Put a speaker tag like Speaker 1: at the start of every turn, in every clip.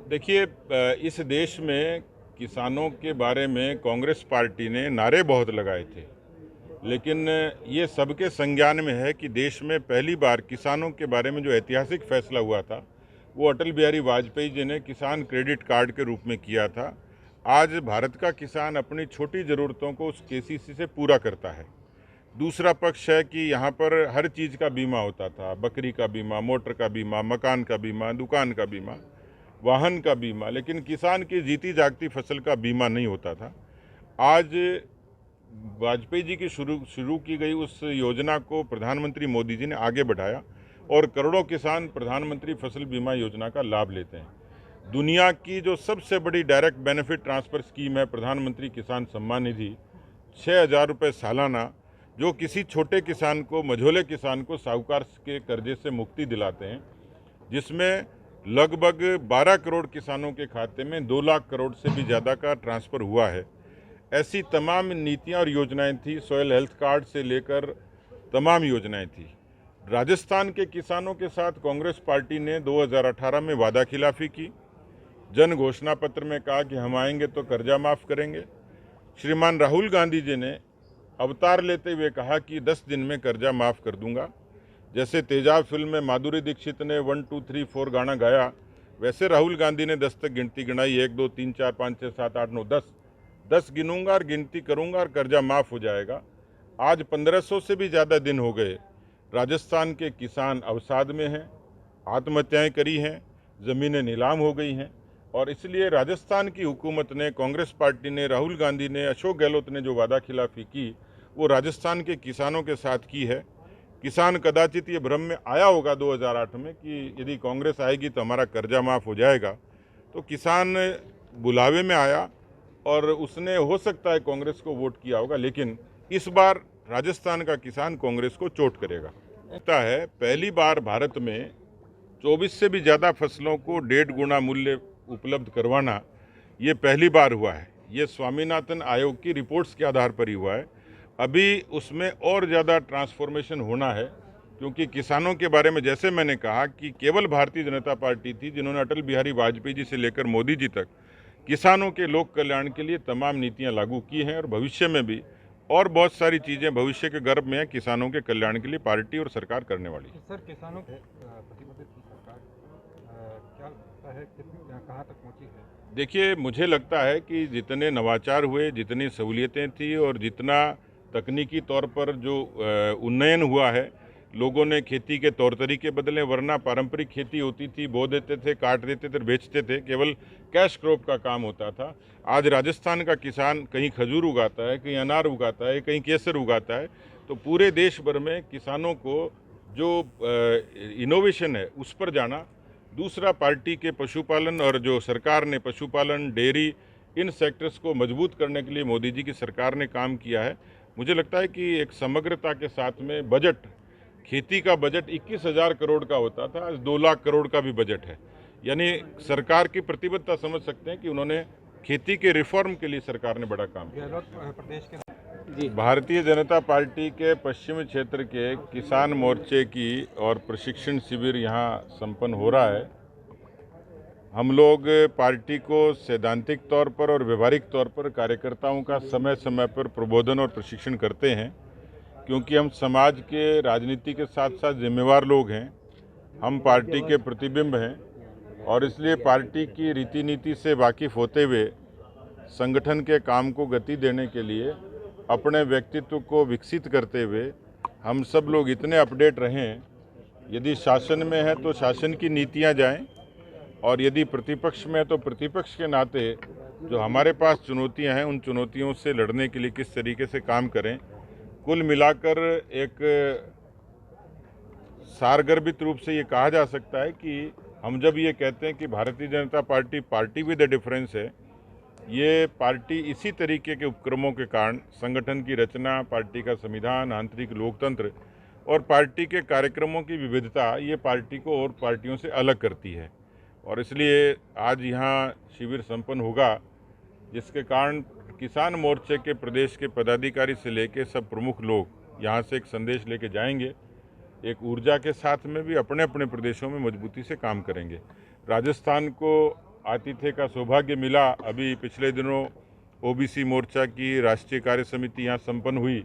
Speaker 1: देखिए, इस देश में किसानों के बारे में कांग्रेस पार्टी ने नारे बहुत लगाए थे, लेकिन ये सबके संज्ञान में है कि देश में पहली बार किसानों के बारे में जो ऐतिहासिक फैसला हुआ था वो अटल बिहारी वाजपेयी जी ने किसान क्रेडिट कार्ड के रूप में किया था। आज भारत का किसान अपनी छोटी ज़रूरतों को उस केसीसी से पूरा करता है। दूसरा पक्ष है कि यहाँ पर हर चीज़ का बीमा होता था, बकरी का बीमा, मोटर का बीमा, मकान का बीमा, दुकान का बीमा, वाहन का बीमा, लेकिन किसान की जीती जागती फसल का बीमा नहीं होता था। आज वाजपेयी जी की शुरू की गई उस योजना को प्रधानमंत्री मोदी जी ने आगे बढ़ाया और करोड़ों किसान प्रधानमंत्री फसल बीमा योजना का लाभ लेते हैं। दुनिया की जो सबसे बड़ी डायरेक्ट बेनिफिट ट्रांसफ़र स्कीम है प्रधानमंत्री किसान सम्मान निधि, 6,000 रुपये सालाना, जो किसी छोटे किसान को, मझोले किसान को साहूकार के कर्जे से मुक्ति दिलाते हैं, जिसमें लगभग 12 करोड़ किसानों के खाते में 2 लाख करोड़ से भी ज़्यादा का ट्रांसफ़र हुआ है। ऐसी तमाम नीतियां और योजनाएं थी, सॉयल हेल्थ कार्ड से लेकर तमाम योजनाएं थी। राजस्थान के किसानों के साथ कांग्रेस पार्टी ने 2018 में वादा खिलाफी की, जन घोषणा पत्र में कहा कि हम आएंगे तो कर्जा माफ़ करेंगे। श्रीमान राहुल गांधी जी ने अवतार लेते हुए कहा कि 10 दिन में कर्जा माफ़ कर दूंगा। जैसे तेजाब फिल्म में माधुरी दीक्षित ने 1 2 3 4 गाना गाया, वैसे राहुल गांधी ने 10 तक गिनती गिनाई, 1 2 3 4 5 6 7 8 9 10 गिनूंगा और गिनती करूंगा और कर्जा माफ़ हो जाएगा। आज 1500 से भी ज़्यादा दिन हो गए, राजस्थान के किसान अवसाद में हैं, आत्महत्याएं करी हैं, ज़मीनें नीलाम हो गई हैं, और इसलिए राजस्थान की हुकूमत ने, कांग्रेस पार्टी ने, राहुल गांधी ने, अशोक गहलोत ने जो वादा खिलाफी की वो राजस्थान के किसानों के साथ की है। किसान कदाचित ये भ्रम में आया होगा 2008 में कि यदि कांग्रेस आएगी तो हमारा कर्जा माफ़ हो जाएगा, तो किसान बुलावे में आया और उसने हो सकता है कांग्रेस को वोट किया होगा, लेकिन इस बार राजस्थान का किसान कांग्रेस को चोट करेगा। लगता है पहली बार भारत में 24 से भी ज़्यादा फसलों को 1.5 गुना मूल्य उपलब्ध करवाना ये पहली बार हुआ है। ये स्वामीनाथन आयोग की रिपोर्ट्स के आधार पर ही हुआ है। अभी उसमें और ज़्यादा ट्रांसफॉर्मेशन होना है, क्योंकि किसानों के बारे में जैसे मैंने कहा कि केवल भारतीय जनता पार्टी थी जिन्होंने अटल बिहारी वाजपेयी जी से लेकर मोदी जी तक किसानों के लोक कल्याण के लिए तमाम नीतियां लागू की हैं, और भविष्य में भी और बहुत सारी चीज़ें भविष्य के गर्भ में है किसानों के कल्याण के लिए पार्टी और सरकार करने वाली है।
Speaker 2: सर, किसानों के प्रतिबद्धता की सरकार क्या लगता है कि कहाँ तक पहुँची है?
Speaker 1: देखिए, मुझे लगता है कि जितने नवाचार हुए, जितनी सहूलियतें थी और जितना तकनीकी तौर पर जो उन्नयन हुआ है, लोगों ने खेती के तौर तरीके बदले, वरना पारंपरिक खेती होती थी, बो देते थे, काट देते थे, बेचते थे, केवल कैश क्रॉप का काम होता था। आज राजस्थान का किसान कहीं खजूर उगाता है, कहीं अनार उगाता है, कहीं केसर उगाता है। तो पूरे देश भर में किसानों को जो इनोवेशन है उस पर जाना। दूसरा, पार्टी के पशुपालन और जो सरकार ने पशुपालन, डेयरी, इन सेक्टर्स को मजबूत करने के लिए मोदी जी की सरकार ने काम किया है। मुझे लगता है कि एक समग्रता के साथ में बजट, खेती का बजट 21,000 करोड़ का होता था, आज 2 लाख करोड़ का भी बजट है। यानी सरकार की प्रतिबद्धता समझ सकते हैं कि उन्होंने खेती के रिफॉर्म के लिए सरकार ने बड़ा काम किया।
Speaker 2: गहलोत प्रदेश के
Speaker 1: भारतीय जनता पार्टी के पश्चिमी क्षेत्र के किसान मोर्चे की और प्रशिक्षण शिविर यहाँ संपन्न हो रहा है। हम लोग पार्टी को सैद्धांतिक तौर पर और व्यवहारिक तौर पर कार्यकर्ताओं का समय समय पर प्रबोधन और प्रशिक्षण करते हैं, क्योंकि हम समाज के, राजनीति के साथ साथ जिम्मेवार लोग हैं। हम पार्टी के प्रतिबिंब हैं और इसलिए पार्टी की रीति नीति से वाकिफ़ होते हुए संगठन के काम को गति देने के लिए, अपने व्यक्तित्व को विकसित करते हुए हम सब लोग इतने अपडेट रहें। यदि शासन में है तो शासन की नीतियां जाएं, और यदि प्रतिपक्ष में है तो प्रतिपक्ष के नाते जो हमारे पास चुनौतियां हैं उन चुनौतियों से लड़ने के लिए किस तरीके से काम करें। कुल मिलाकर एक सारगर्भित रूप से ये कहा जा सकता है कि हम जब ये कहते हैं कि Bharatiya Janata party party with the difference है, ये पार्टी इसी तरीके के उपक्रमों के कारण, संगठन की रचना, पार्टी का संविधान, आंतरिक लोकतंत्र और पार्टी के कार्यक्रमों की विविधता, ये पार्टी को और पार्टियों से अलग करती है। और इसलिए आज यहाँ शिविर संपन्न होगा, जिसके कारण किसान मोर्चे के प्रदेश के पदाधिकारी से लेकर सब प्रमुख लोग यहाँ से एक संदेश लेके जाएंगे। एक ऊर्जा के साथ में भी अपने अपने प्रदेशों में मजबूती से काम करेंगे। राजस्थान को आतिथ्य का सौभाग्य मिला। अभी पिछले दिनों ओबीसी मोर्चा की राष्ट्रीय कार्य समिति यहाँ संपन्न हुई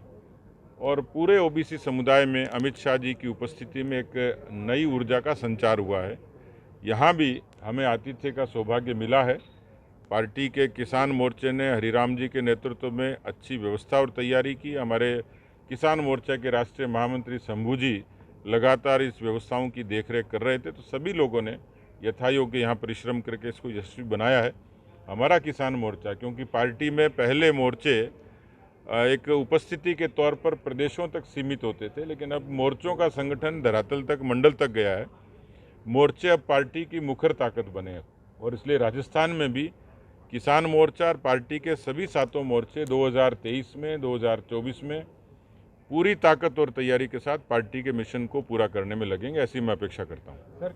Speaker 1: और पूरे ओबीसी समुदाय में अमित शाह जी की उपस्थिति में एक नई ऊर्जा का संचार हुआ है। यहाँ भी हमें आतिथ्य का सौभाग्य मिला है। पार्टी के किसान मोर्चे ने हरिराम जी के नेतृत्व में अच्छी व्यवस्था और तैयारी की। हमारे किसान मोर्चा के राष्ट्रीय महामंत्री शंभू जी लगातार इस व्यवस्थाओं की देखरेख कर रहे थे, तो सभी लोगों ने यथायोग्य यहाँ परिश्रम करके इसको यशस्वी बनाया है। हमारा किसान मोर्चा, क्योंकि पार्टी में पहले मोर्चे एक उपस्थिति के तौर पर प्रदेशों तक सीमित होते थे, लेकिन अब मोर्चों का संगठन धरातल तक, मंडल तक गया है। मोर्चे अब पार्टी की मुखर ताकत बने हैं और इसलिए राजस्थान में भी किसान मोर्चा और पार्टी के सभी सातों मोर्चे 2023 में, 2024 में पूरी ताकत और तैयारी के साथ पार्टी के मिशन को पूरा करने में लगेंगे, ऐसी मैं अपेक्षा करता हूँ।
Speaker 2: सर